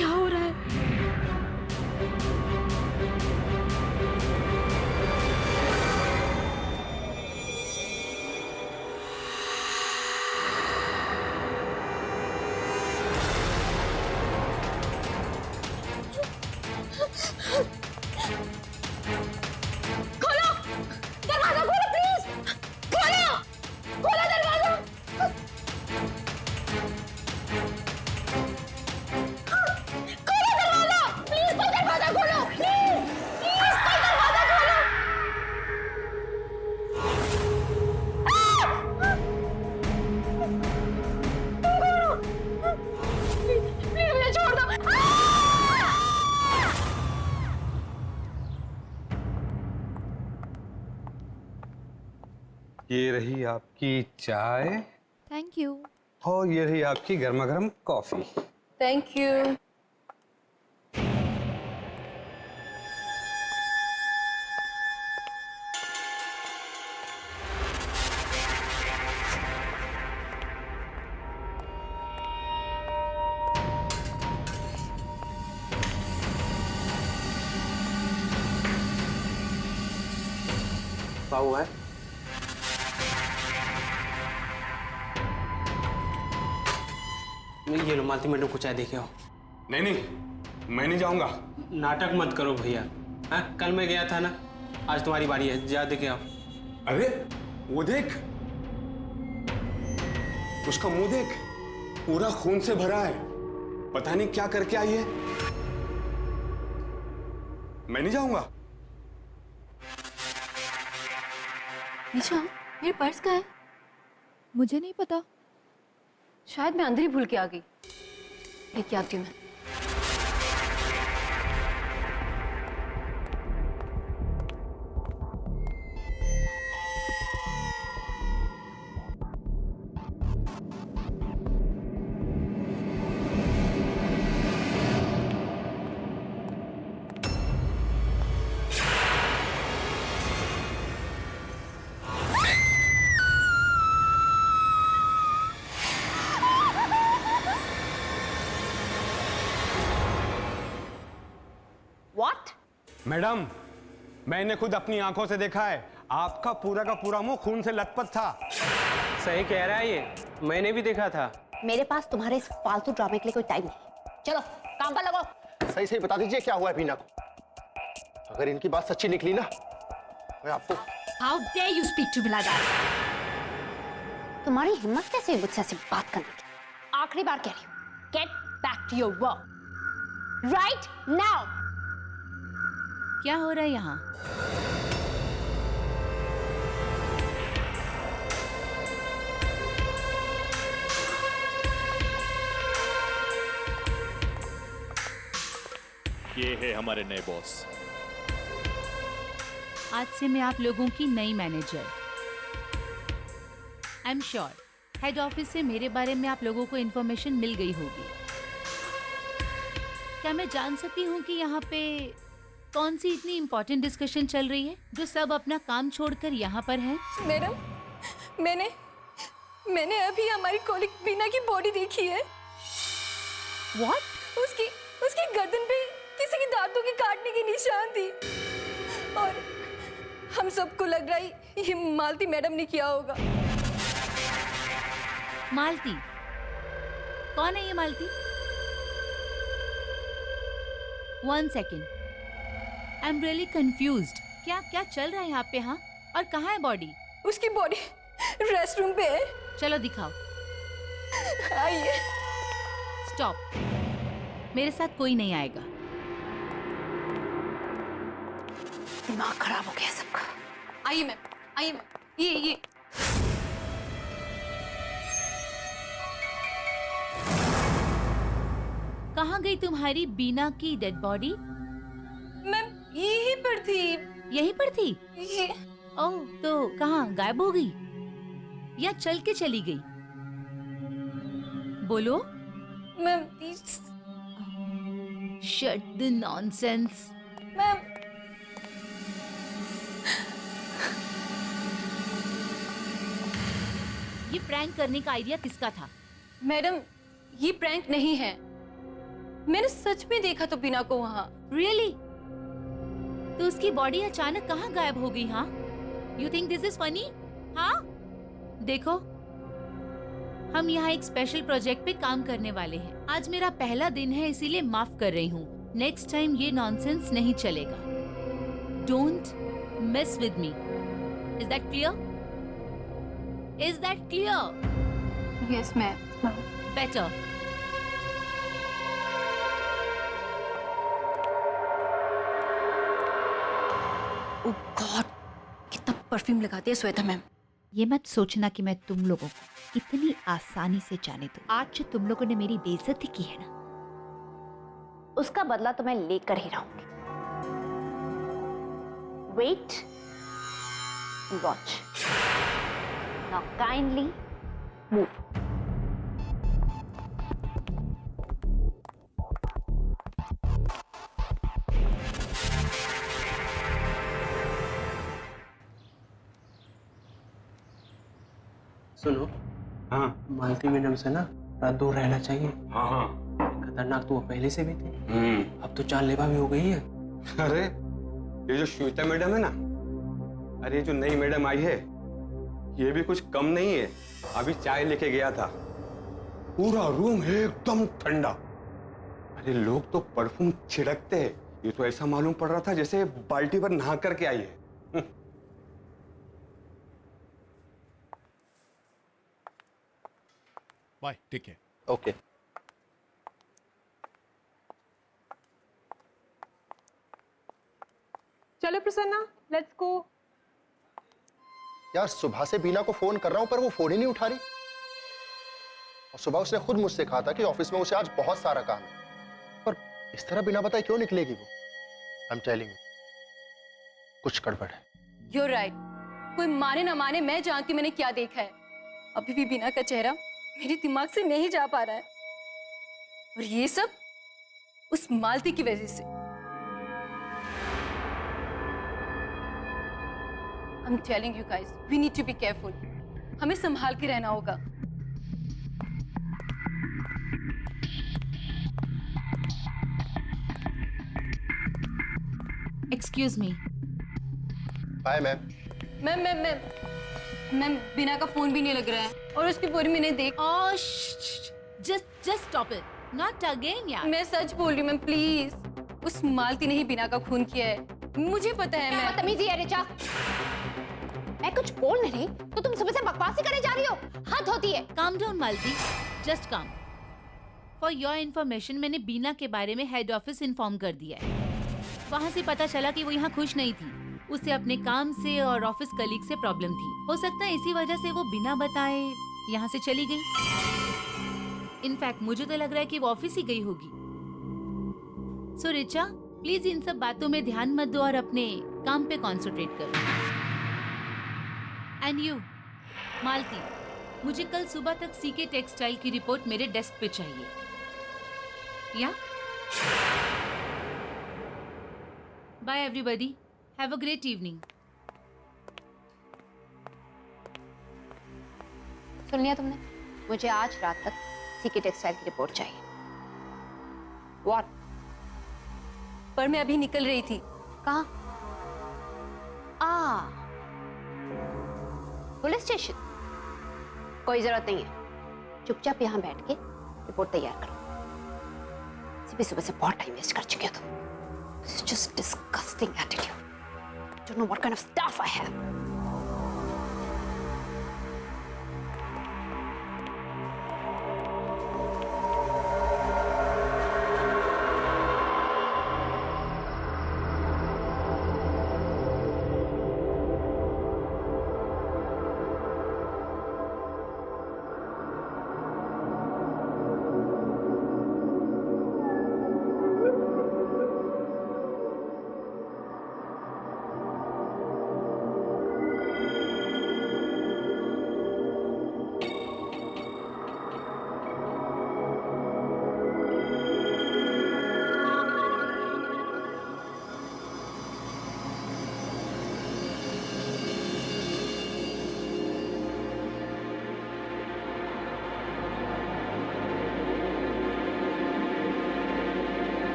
क्या हो रहा है? खोलो! दरवाजा खोलो प्लीज! खोलो! खोलो दरवाजा! खोलो दरवाजा! प्लीज कोई दरवाजा खोलो! प्लीज! प्लीज कोई दरवाजा खोलो! प्लीज प्लीज मुझे छोड़ दो! ये रही आपकी चाय थैंक यू। और ये रही आपकी गर्मा गर्म कॉफी। Thank you. क्या हुआ है? ये लो मालती मैडम को चाय देके आओ। नहीं नहीं, मैं नहीं जाऊंगा। नाटक मत करो भैया। हाँ, कल मैं गया था ना, आज तुम्हारी बारी है, जा देके आओ। अरे वो देख, उसका मुंह देख, पूरा खून से भरा है। पता नहीं क्या करके आई है। मैं नहीं जाऊंगा। निशा, मेरे पर्स कहाँ है? मुझे नहीं पता। शायद मैं अंदर ही भूल के आ गई। लेके आती हूँ मैं। What? मैडम, मैंने खुद अपनी आंखों से देखा है, आपका पूरा का पूरा मुंह खून से लथपथ था। सही कह रहा है ये, मैंने भी देखा था। मेरे पास तुम्हारे इस फालतू ड्रामे के लिए कोई टाइम नहीं। चलो काम पर लगो। सही सही बता दीजिए क्या हुआ है बीना को। अगर इनकी बात सच्ची निकली ना, मैं आपको। How dare you speak to me like that? तुम्हारी हिम्मत कैसे हुई मुझसे ऐसी बात करने की? आखिरी बार कह रही हूँ, get back to your work right now. क्या हो रहा है यहाँ? ये है हमारे नए बॉस। आज से मैं आप लोगों की नई manager. I am sure head office से मेरे बारे में आप लोगों को इन्फॉर्मेशन मिल गई होगी। क्या मैं जान सकती हूँ कि यहाँ पे कौन सी इतनी इम्पोर्टेंट डिस्कशन चल रही है जो सब अपना काम छोड़कर यहाँ पर हैं? मैडम, मैंने अभी हमारी कॉलिग बीना की बॉडी देखी है। What? उसकी गर्दन पे किसी की दांतों के काटने की निशान थी और हम सबको लग रहा है ये मालती मैडम ने किया होगा। मालती? कौन है ये मालती? 1 second. I am really confused. क्या क्या चल रहा है यहाँ पे? हाँ, और कहाँ है बॉडी? उसकी बॉडी रेस्ट रूम पे है। चलो दिखाओ। आइए। स्टॉप, मेरे साथ कोई नहीं आएगा। दिमाग खराब हो गया सबका। आइए मैम, आइए मैम, ये कहाँ गई तुम्हारी बीना की डेड बॉडी? मैम यहीं पर थी। यहीं पर थी? ये ओह, तो कहाँ गायब हो गई या चल के चली गई? बोलो। Ma'am please. Shut the nonsense. Ma'am ये प्रैंक करने का आइडिया किसका था? मैडम ये प्रैंक नहीं है। मैंने सच में देखा तो बीना को वहाँ। रियली? तो उसकी बॉडी अचानक कहाँ गायब हो गई? हाँ, you think this is funny? हाँ, देखो, हम यहाँ एक स्पेशल प्रोजेक्ट पे काम करने वाले हैं। आज मेरा पहला दिन है, इसीलिए माफ कर रही हूँ। नेक्स्ट टाइम ये नॉनसेंस नहीं चलेगा। Don't mess with me. Is that clear? Is that clear? Yes ma'am. Better. Oh God, कितना परफ्यूम लगाती है श्वेता मैम। ये मत सोचना कि मैं तुम लोगों को इतनी आसानी से जाने दूं। आज जो तुम लोगों ने मेरी बेइज्जती की है ना, उसका बदला तो मैं लेकर ही रहूंगी। Wait and watch. Now kindly move. सुनो, हाँ मालती मैडम से ना थोड़ा दूर रहना चाहिए। हाँ हाँ। खतरनाक तो वो पहले से भी थी, अब तो जानलेवा भी हो गई है। अरे ये जो श्वेता मैडम है ना, अरे ये जो नई मैडम आई है, ये भी कुछ कम नहीं है। अभी चाय लेके गया था, पूरा रूम है एकदम ठंडा। अरे लोग तो परफ्यूम छिड़कते हैं, ये तो ऐसा मालूम पड़ रहा था जैसे बाल्टी भर नहा करके आई है। Bye, take care. ओके। चलो प्रसन्ना, लेट्स गो। यार सुबह से बीना को फोन कर रहा हूं पर वो फोन ही नहीं उठा रही। और सुबह उसने खुद मुझसे कहा था कि ऑफिस में उसे आज बहुत सारा काम है, पर इस तरह बिना बताए क्यों निकलेगी वो? आई एम टेलिंग यू, कुछ गड़बड़ है। You're right. कोई माने ना माने, मैं जानती हूँ मैंने क्या देखा है। अभी भी बीना का चेहरा मेरे दिमाग से नहीं जा पा रहा है, और ये सब उस मालती की वजह से। I'm telling you guys, we need to be careful. हमें संभाल के रहना होगा। Excuse me. Bye ma'am. Ma'am Bina का फोन भी नहीं लग रहा है, और उसकी पूरी मैंने देख। Oh, just stop it. Not again, यार। मैं सच बोल रही हूँ मैम, प्लीज। उस मालती ने ही बीना का खून किया है, मुझे पता है। क्या मैं बदतमीजी है रिचा? मैं कुछ बोल नहीं रही तो तुम सुबह से बकवास ही करे जा रही हो। हद होती है। Calm down, Malti. Just calm. For your information, मैंने बीना के बारे में हेड ऑफिस इन्फॉर्म कर दिया है। वहाँ से पता चला कि वो यहाँ खुश नहीं थी। उसे अपने काम से और ऑफिस कलीग से प्रॉब्लम थी। हो सकता है इसी वजह से वो बिना बताए यहाँ से चली गई। इनफैक्ट मुझे तो लग रहा है कि वो ऑफिस ही गई होगी। सो रिचा, प्लीज इन सब बातों में ध्यान मत दो और अपने काम पे कॉन्सेंट्रेट करो। एंड यू मालती, मुझे कल सुबह तक सीके टेक्सटाइल की रिपोर्ट मेरे डेस्क पे चाहिए। Yeah bye everybody, have a great evening. सुन लिया तुमने? मुझे आज रात तक सीके टेक्सटाइल की रिपोर्ट चाहिए। व्हाट? पर मैं अभी निकल रही थी। कहाँ? Police station? कोई जरूरत नहीं है, चुपचाप यहाँ बैठ के रिपोर्ट तैयार करो। सुबह से बहुत टाइम वेस्ट कर चुके हो तुम। This is just disgusting attitude. Don't know what kind of stuff I have.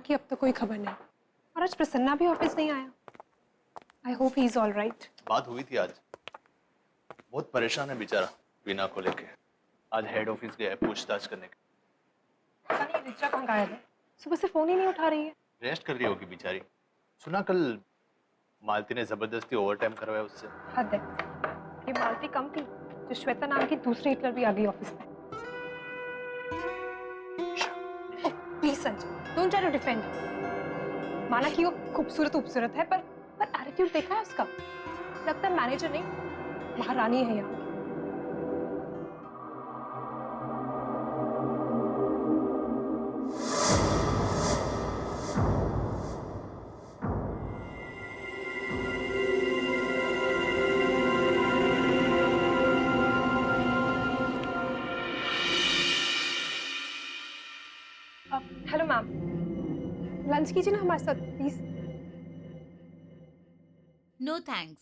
की अब तक कोई खबर नहीं और आज प्रसन्ना भी ऑफिस नहीं आया। I hope he is all right. बात हुई थी आज, बहुत परेशान है बेचारा बीना को लेके। आज हेड ऑफिस गया है पूछताछ करने के। पता नहीं रिचा कहाँ गायब है, सुबह से फोन ही नहीं उठा रही है। रेस्ट कर रही होगी बेचारी। सुना कल मालती ने जबरदस्ती ओवरटाइम करवाया उससे। हद है, ये मालती कम थी जो श्वेता नाम की दूसरी हिटलर भी आ गई ऑफिस में। Please Sanjay, don't try to defend. माना कि वो खूबसूरत है पर एटीट्यूड देखा है उसका। लगता है मैनेजर नहीं महारानी है यहाँ। हेलो मैम, लंच कीजिए ना हमारे साथ प्लीज। No thanks.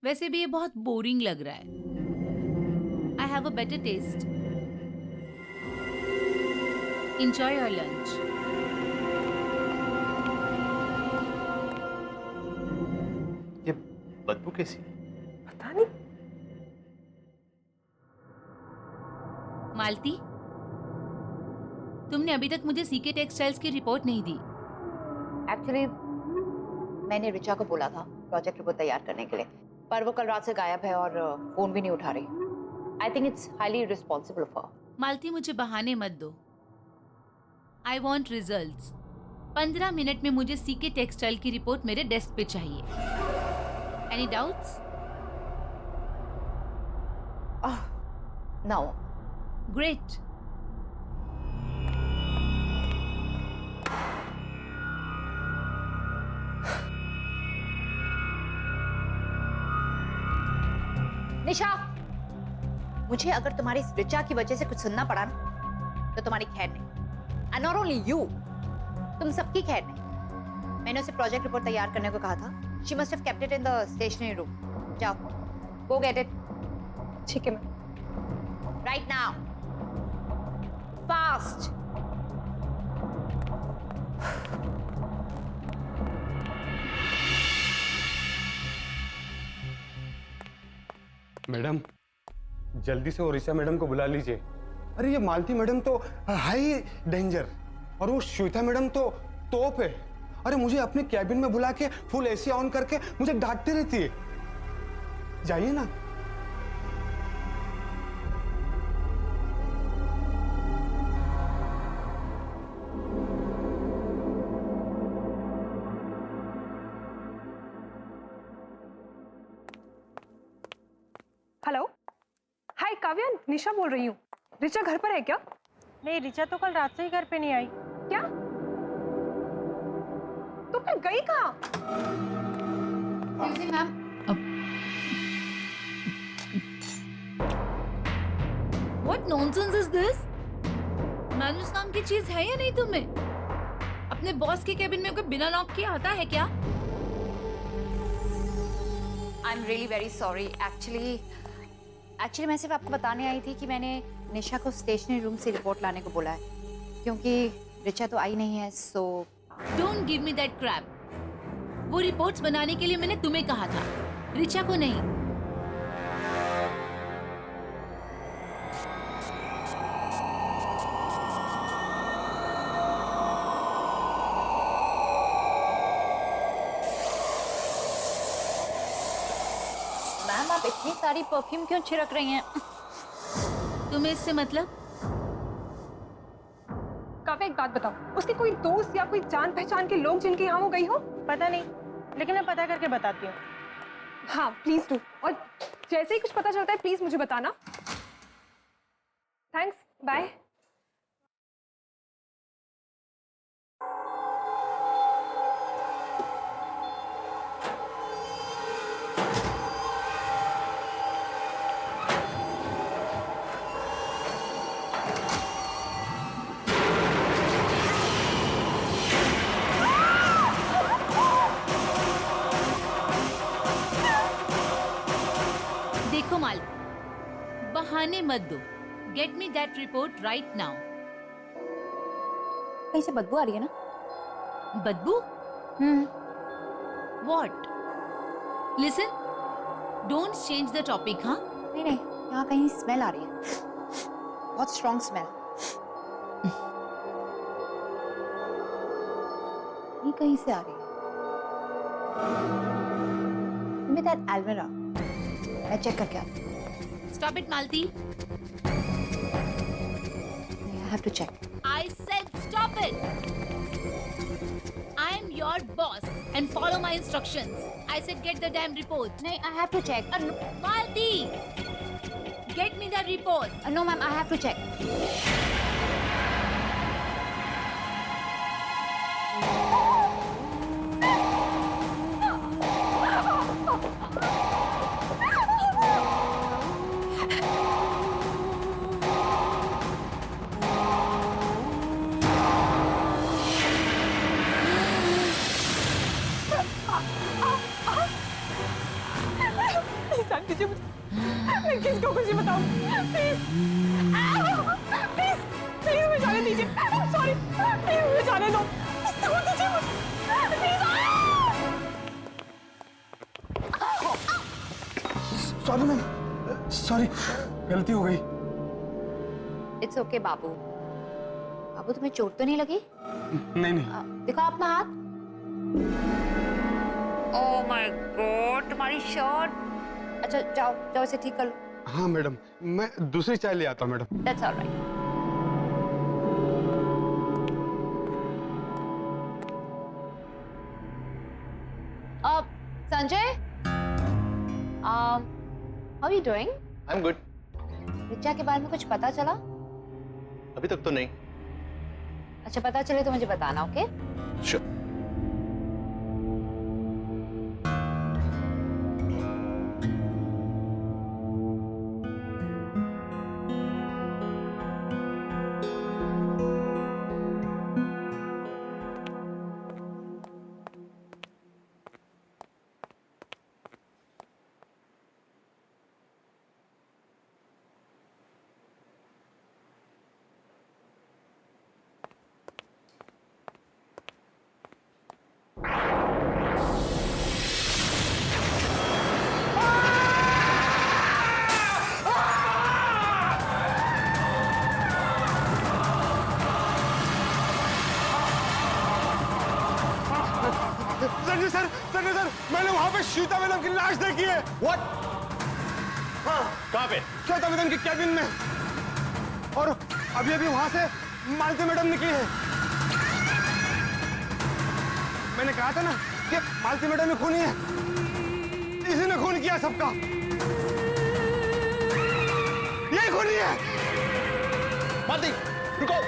वैसे भी ये बहुत बोरिंग लग रहा है। I have a better taste. Enjoy your lunch. ये बदबू कैसी है? पता नहीं। मालती, तुमने अभी तक मुझे सीके टेक्सटाइल्स की रिपोर्ट नहीं दी। एक्चुअली मैंने रिचा को बोला था प्रोजेक्ट रिपोर्ट तैयार करने के लिए, पर वो कल रात से गायब है और फोन भी नहीं उठा रही। I think it's highly responsible of her. Malti, मुझे बहाने मत दो। I want results. 15 मिनट में मुझे सीके टेक्सटाइल की रिपोर्ट मेरे डेस्क पे चाहिए। Any doubts? नो। ग्रेट। निशा, मुझे अगर तुम्हारी इस रिचा की वजह से कुछ सुनना पड़ा ना तो तुम्हारी खैर नहीं। एंड नॉट ओनली यू, तुम सबकी खैर नहीं। मैंने उसे प्रोजेक्ट रिपोर्ट तैयार करने को कहा था। She must have kept it in the stationery room. जाओ, गो गेट इट। ठीक है ma'am. Right now, fast. Madam, जल्दी से ओरिसा मैडम को बुला लीजिए। अरे ये मालती मैडम तो हाई डेंजर और वो श्वेता मैडम तो तोप है। अरे मुझे अपने कैबिन में बुला के फुल एसी ऑन करके मुझे डांटती रहती है। जाइए ना। हेलो, हाय काव्या, निशा बोल रही हूँ। रिचा घर पर है क्या? नहीं, रिचा तो कल रात से ही घर पे नहीं आई। क्या? तो फिर गई कहाँ? Ma'am, What nonsense is this? मैनुस नाम की चीज है या नहीं तुम्हें? अपने बॉस के कैबिन में कोई बिना नॉक किए आता है क्या? I am really very sorry. Actually मैं सिर्फ आपको बताने आई थी कि मैंने निशा को स्टेशनरी रूम से रिपोर्ट लाने को बोला है, क्योंकि रिचा तो आई नहीं है। सो Don't give me that crap. वो रिपोर्ट्स बनाने के लिए मैंने तुम्हें कहा था, रिचा को नहीं। मैम, आप इतनी सारी परफ्यूम क्यों छिड़क रही हैं? तुम्हें इससे मतलब? काव्या, एक बात बताओ, उसके कोई दोस्त या कोई जान पहचान के लोग जिनके यहाँ वो गई हो? पता नहीं, लेकिन मैं पता करके बताती हूँ। हाँ प्लीज डू, और जैसे ही कुछ पता चलता है प्लीज मुझे बताना। Thanks, bye. देखो माल, बहाने मत दो। Get me that report right now. कहीं से बदबू आ रही है ना? बदबू? What? Listen, don't change the topic, हाँ? नहीं नहीं, यहाँ कहीं स्मेल आ रही है, बहुत स्ट्रॉन्ग स्मेल। ये कहीं से आ रही है। Give me that Almira. मैं चेक करके आती हूँ। Stop it, Malti. I have to check. I said stop it. I am your boss and follow my instructions. I said get the damn report. नहीं, I have to check. Malti, get me the report. No, ma'am, I have to check. Please auntie ji, मैं किसको खुशी बताऊं? Please please please मुझे जाने दीजिए। Sorry, please मुझे जाने दो। छोड़ दीजिए मुझे, प्लीज। सॉरी मैम, सॉरी, गलती हो गई। It's okay, बाबू। बाबू, तुम्हें चोट तो नहीं लगी? नहीं नहीं। दिखाओ अपना हाथ। ओह माय गॉड, तुम्हारी शर्ट। अच्छा, जाओ जाओ, इसे ठीक कर लो। हाँ मैडम, मैं दूसरी चाय ले आता हूँ madam. That's all right. Sanjay, how are you doing? I'm good. Richa के बारे में कुछ पता चला? अभी तक तो नहीं। अच्छा, पता चले तो मुझे बताना, ओके? Sure. संजय सर, मैंने वहाँ पे श्वेता मैडम की लाश देखी है। What? हाँ, कहाँ पे? श्वेता मैडम की कैबिन में। और अभी अभी वहाँ से मालती मैडम निकली है। मैंने कहा था ना कि मालती मैडम में खूनी है, इसी ने खून किया सबका। यही खूनी है। मालती, रुको।